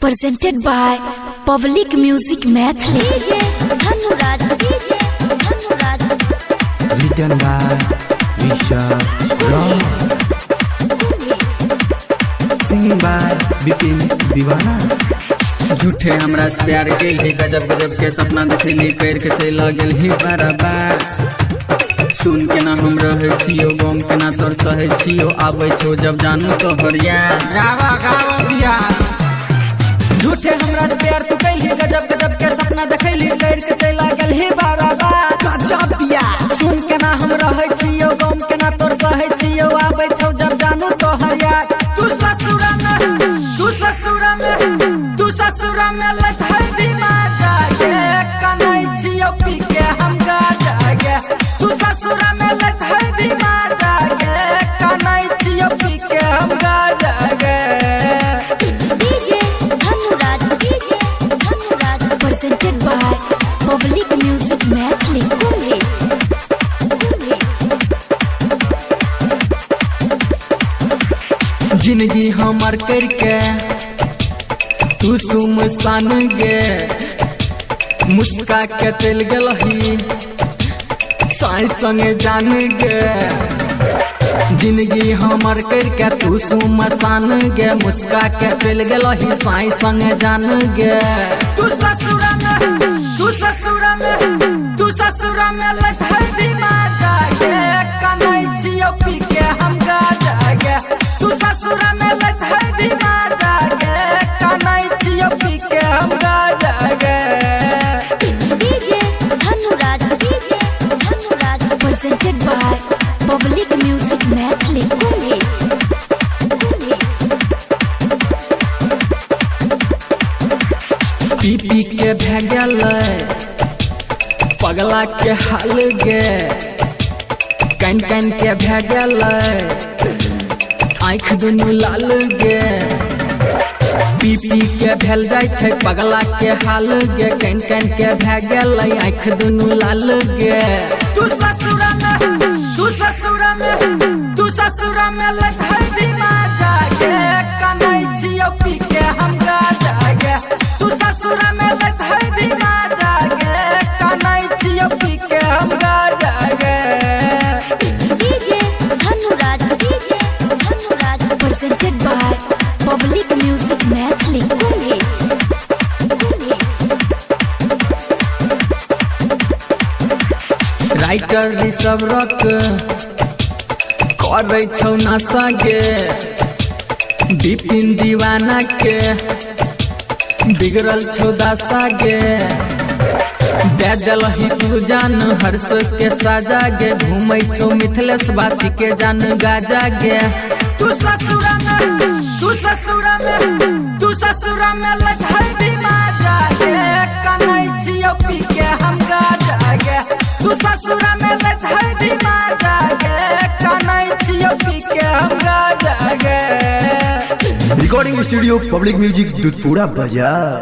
presented by Public Music Mathli. Written by Risha Ram. Singing by Bipin Diwana. झूठे हमरा से प्यार के ही गजब गजब के सपना देखली कर के चला गेल ही बराबर। सुन के ना हम रहे छियो गम के ना तोर सहे छियो आबै छो जब जानू तो हरिया गावा गावा बिया। झूठे हमरा से प्यार तू कैली गजब गजब के सपना देखली कर के चला गेल ही बराबर। गजब बिया सुन के ना हम रहे छियो गम के ना तोर सहे छियो आबै छो जब जानू तो हरिया। तू ससुरा में लथाई बीमार जागे कनै छियो पी के हम गा जागे। तू ससुरा में लथाई बीमार जागे कनै छियो पी के हम गा जागे। Presented by Public Music Mathli. जिंदगी हमर करके तू सुमसान गे मुस्का के चल गलही साई संगे जान गे। जिंदगी हमर करके तू सुमसान गे मुस्का के चल गलही साई संगे जान गे। तू ससुरा में लथाई बीमार जागे कनै छियो पी के हम गा जागे। तू ससुरा में लथाई बीमार जागे कनै छियो पी के हम गा जागे। Presented by Public Music Mathli. पी पी के भगल पगला के हाल गे कैन कैन के भगल आँख दुनू लाल गे। पी पी के भेल जाय छै पगला के हाल गे कैन कैन के भगल आँख दुनू लाल गे। तू ससुरा में लथाई बीमार जागे कनै छियो पी के हम गा जागे। तू ससुरा में लथाई बीमार जागे कनै छियो पी के हम गा जागे। Presented by Public Music Mathli. Writer Rishabh rock करे छौ नशा गे बिपिन दीवाना के बिगड़ल छौ दशा गे। दे देलही तू जान हर्ष के साजा गे घूमै छौ मिथिलेश बाती के जान गाजा गे। तू ससुरा में लथाई बीमार जागे कनै छियो पी के हम गा जागे। तू ससुरा में लथाई बीमार जागे कनै छियो पी के हम गा जागे। Recording Studio Public Music Dudhpura Bazaar.